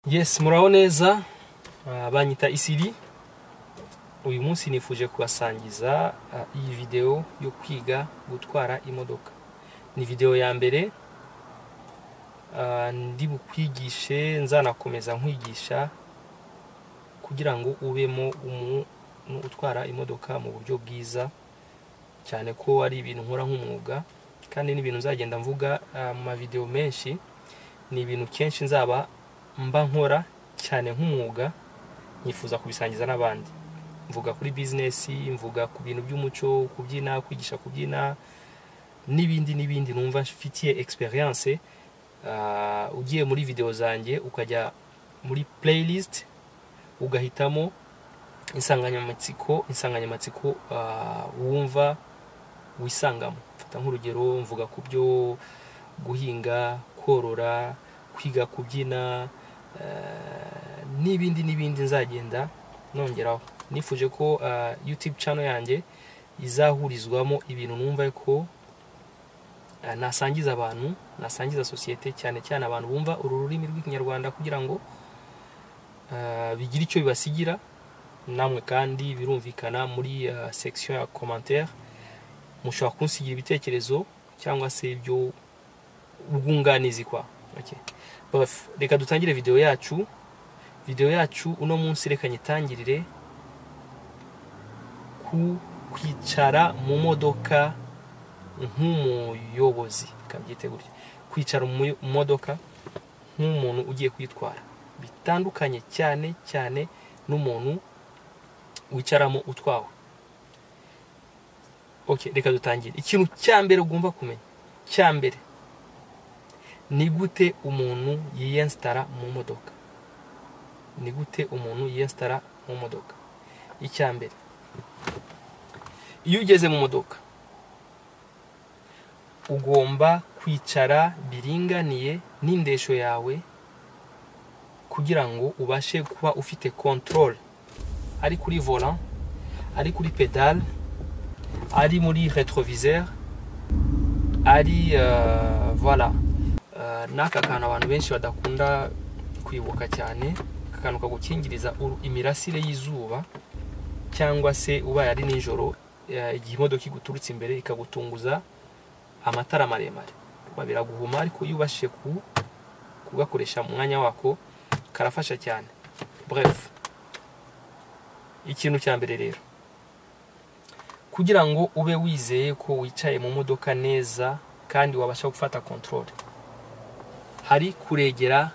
Yes, muraho neza. Banyita Isiri. Uyu munsi nifuje kubasangiza iyi video yo kwiga gutwara imodoka. Ni video ya mbere ndi bukwigishe, nzanakomeza nkwigisha kugira ngo ubemo umuntu utwara imodoka mu buryo bwiza, cyane ko ari ibintu nkora nk'umwuga kandi ni ibintu nzagenda mvuga mu video menshi. Ni ibintu kenshi nzaba mba nkora cyane nk'umwuga, nifuza kubisangiza n'abandi. Mvuga kuri business, mvuga ku bintu by'umuco, kubyina, kwigisha kubyina n'ibindi numva mfitiye experience. Ugiye muri video zanjye ukajya muri playlist ugahitamo insanganyamatsiko wumva wisangamo. Mfata nk'urugero, mvuga ku byo guhinga, korora, kwiga kubyina n'ibindi nzagenda nongeraho. Nifuje ko YouTube channel yanjye izahurizwamo ibintu numva ko nasangiza abantu, nasangiza societe, cyane abantu bumva uru rurimi rw'ikinyarwanda, kugira ngo bigira icyo bibasigira namwe. Kandi birumvikana muri section ya commentaire mushobora kunsigira ibitekerezo cyangwa se ibyo ubwunganizi kwa. Okay. Bref, reka dutangire video yacu. Video yacu uno munsi reka nyitangirire ku kwicara mu modoka nk'umuyobozi, kabyite gutya. Kwicara mu modoka nk'umuntu ugiye kwitwara bitandukanye cyane n'umuntu wicaramo utwawe. Okay, reka dutangire. Ikintu cyambere ugomba kumenya, cyambere, ni gute umuntu yiyinstara mu modoka. Ni gute umuntu yiyinstara mu modoka. Icyambere, iyo ugeze mu modoka ugomba kwicara biringaniye n'indesho yawe, kugira ngo ubashe kuba ufite control, ari kuri volant, ari kuri pedal, ari muri retroviseur, ari voilà. Naka kantu abantu benshi badakunda kwibuka cyane, akantu kagukingiriza imirasire y'izuba, cyangwa se ubaye ari nijoro igihe imodoka iguturutse imbere ikagutunguza amatara maremare, biraguhuma. Ariko iyo ubashije kugakoresha mu mwanya wako karafasha cyane. Bref, ikintu cyambere rero, kugira ngo ube wizeye ko wicaye mu modoka neza kandi wabasha gufata control, hari kuregera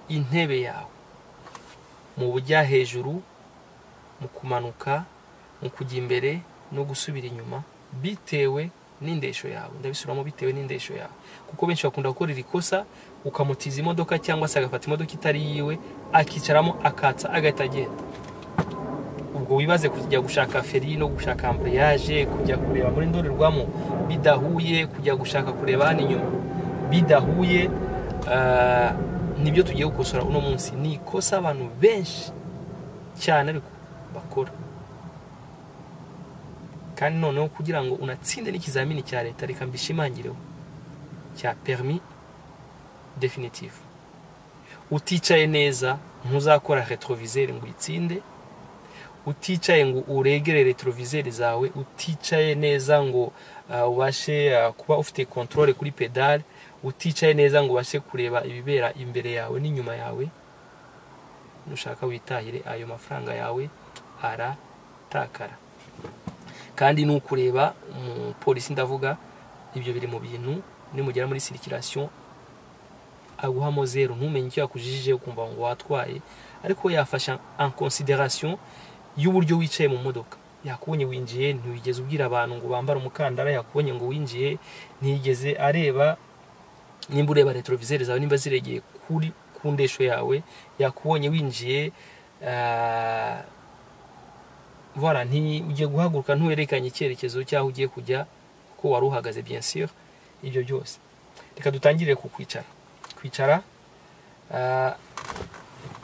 intebe yawe mu bujya hejuru, mu kumanuka, mu kujya imbere no gusubira inyuma, bitewe n'indesho yawe. Ndabisubiramo, bitewe n'indesho yawe, kuko benshi bakunda gukora ikosa, ukamutiza imodoka cyangwa se agafata imodoka itari yiwe akicaramo akatsa agahita agenda. Ubwo wibaze kujya gushaka feri no gushaka embrayage, kujya kureba muri ndorerwamo bidahuye, kujya gushaka kureba hano inyuma bidahuye. Nibyo tugiye gukosora uno munsi. Ni ikosa abantu benshi cyane ariko bakora. Kandi noneho kugira ngo unatsinde n'ikizamini cya leta, reka mbishimangireho, cya permis definitive, uticaye neza ntuzakora retroviseur ngo itsinde. Uticaye ngo uregere retroviseur zawe, uticaye neza ngo ubashe kuba ufite control kuri pedal, uticaye neza ngo ubashe kureba ibibera imbere yawe n'inyuma yawe, nushaka witahire, ayo mafaranga yawe aratakara. Kandi nukureba polisi, ndavuga ibyo biri mu bintu nimugera muri circulation aguhamo 0, ntumenye icyo yakujijije ukumva ngo watwaye. Ariko yafasha en considération y'uburyo wicaye mu modoka. Yakubonye winjiye, ntiwigeze ubwira abantu ngo bambara umukandara. Yakubonye ngo winjiye, ntigeze areba nimba ureba retroviseur zawe nimba ziregeye kuri kundesho yawe. Yakubonye winjiye, voilà, ugiye guhaguruka ntuwerekanye icyerekezo cyaho ugiye kujya, ko wari uhagaze bien sûr. Ibyo byose reka dutangire ku kwicara. Kwicara,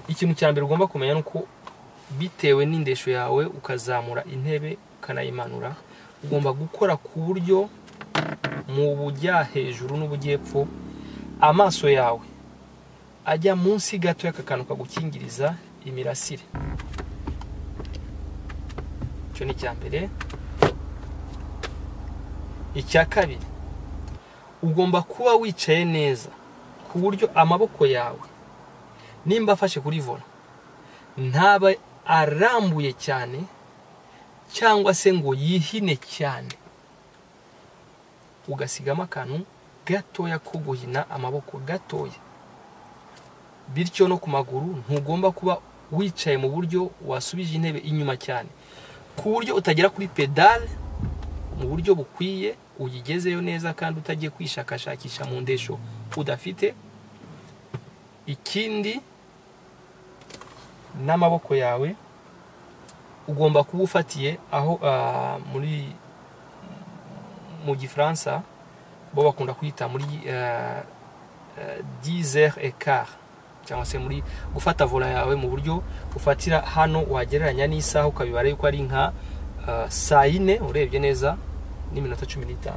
ikintu cyambere ugomba kumenya nuko bitewe n'indesho yawe ukazamura intebe ukanayimanura, ugomba gukora ku buryo mu bujya hejuru n'ubujyepfo amaso yawe ajya munsi gato y'akakantu kagukingiriza imirasire. Cyo ni cyambere. Icya kabiri, ugomba kuba wicaye neza ku buryo amaboko yawe nimba afashe kuri vola ntaba arambuye cyane cyangwa se ngo yihine cyane, ugasigamo akantu gatoya ko guhina amaboko gatoya. Bityo no ku maguru ntugomba kuba wicaye mu buryo wasubije intebe inyuma cyane, ku buryo utagera kuri pedale mu buryo bukwiye, uyigezeyo neza kandi utagiye kwishakashakisha mu ndesho udafite. Ikindi, n'amaboko yawe ugomba kuba ufatiye aho muri mu Gifaransa bo bakunda kwita muri 10h15, cyangwa se muri gufata vola yawe mu buryo ufatira hano wagereranya n'isaha ukabibara yuko ari nka saa 4 urebye neza n'iminota 15.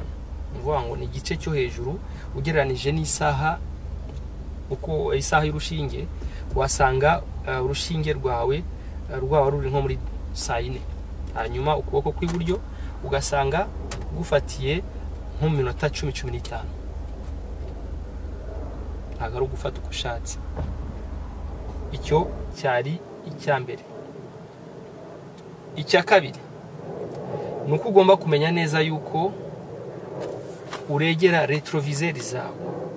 Uvuga ngo ni igice cyo hejuru ugereranije n'isaha, uko isaha y'urushinge wasanga urushinge rwawe rwaba ruri nko muri saa 4, hanyuma ukuboko kw'iburyo ugasanga gufatiye nko mu minota 10-15. Ntabwo ari ugufata uko ushatse. Icyo cyari icya mbere. Icya kabiri, nuko ugomba kumenya neza yuko uregera retroviseur zawe.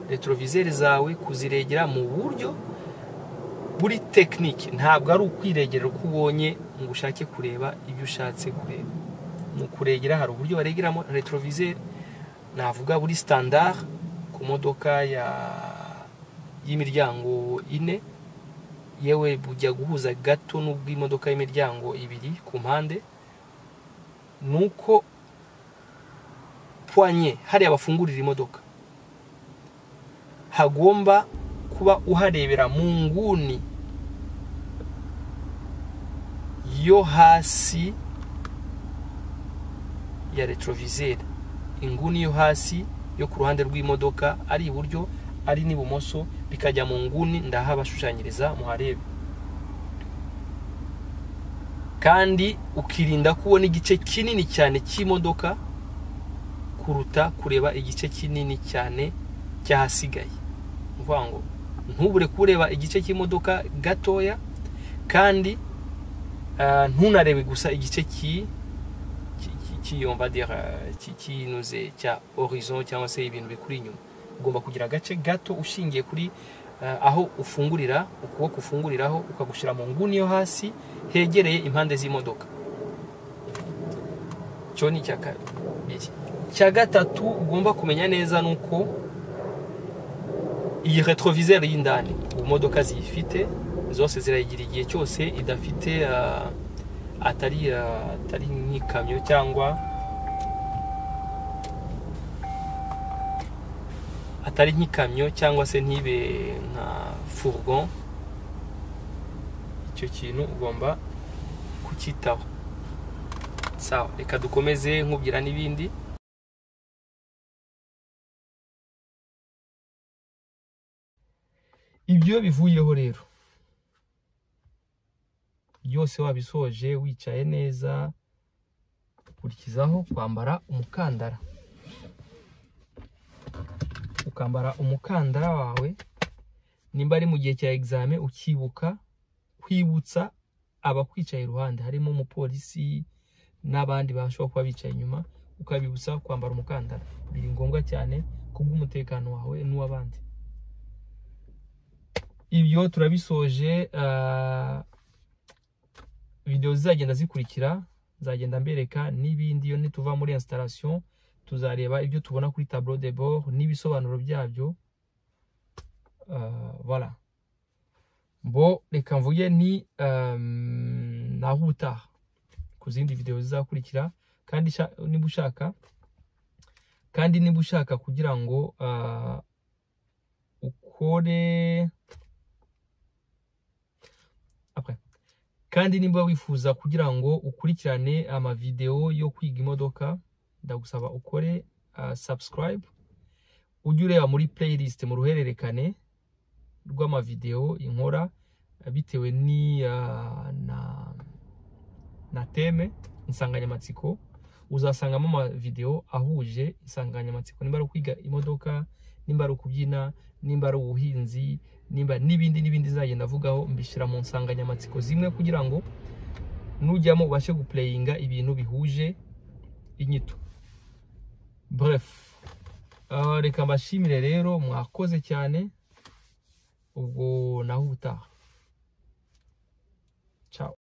Retroviseur zawe kuziregera mu buryo buri technique, ntabwo ari ukwiregera uko ubonye ngo ushake kureba ibyo ushatse kureba. Mu kuregera hari uburyo baregeramo retroviseur, navuga buri standard ku modoka y'imiryango 4, yewe bujya guhuza gato n'ubw'imodoka y'imiryango 2 ku mpande. Nuko poignée hariya bafungurira imodoka hagomba kuba uharebera mu nguni yo hasi ya retroviseur. Inguni yo hasi yo ku ruhande rw'imodoka ari iburyo ari n'ibumoso bikajya mu nguni ndaha bashushanyiriza muharebe. Kandi ukirinda kubona igice kinini cyane cy'imodoka kuruta kureba igice kinini cyane cyahasigaye. Uvuga ngo ntubure kureba igice cy'imodoka gatoya, kandi ntunarebe gusa igice on va dire kinuze cya horizon cyangwa se ibintu bikuri inyuma. Ugomba kugira agace gato ushingiye kuri aho ufungurira, ukuboko ufunguriraho ukagushira mu nguni yo hasi hegereye impande z'imodoka. Cyo ni cya kabiri. Cya gatatu ugomba kumenya neza nuko iyi retroviseur y'indani imodoka ziyifite zose zirayigira igihe cyose idafite atari nk'ikamyo cyangwa atari nk'ikamyo cyangwa se ntibe nka fourgon. Icyo kintu ugomba kucyitaho. Sawa, reka dukomeze nkubwira n'ibindi. Ibyo bivuyeho rero byose wabisoje wicaye neza, ukurikizaho kwambara umukandara. Ukambara umukandara wawe nimba ari mu gihe cya examen, ukibuka kwibutsa abakwicaye iruhande, harimo umupolisi n'abandi bashobora kuba bicaye inyuma, ukabibutsa kwambara umukandara. Biri ngombwa cyane kubw'umutekano wawe n'uwabandi. Ibyo turabisoje. Video zizagenda zikurikira zagenda mbereka n'ibindi. Iyo nituva muri installation tuzareba ibyo tubona kuri tableau de bord n'ibisobanuro byabyo. Voilà. Bo reka mvuye ni naho utaha ku zindi video zizakurikira. Kandi niba ushaka kugira ngo ukore après, kandi nimba wifuza kugira ngo ukurikirane ama video yo kwiga imodoka, ndagusaba ukore subscribe, ujye ureba muri playlist mu ruhererekane rw'amavideo inkora bitewe ni na teme insanganyamatsiko. Uzasangamo amavideo ahuje insanganyamatsiko, nimba ari kwiga imodoka, nimba ari kubyina, nimba ari ubuhinzi, nimba n'ibindi zagenda avugaho, mbishira mu nsanganyamatsiko zimwe kugira ngo nujyamo ubashe guplayinga ibintu bihuje inyito. Bref, reka mbashimire rero, mwakoze cyane, ubwo naho ubutaha. Ciao.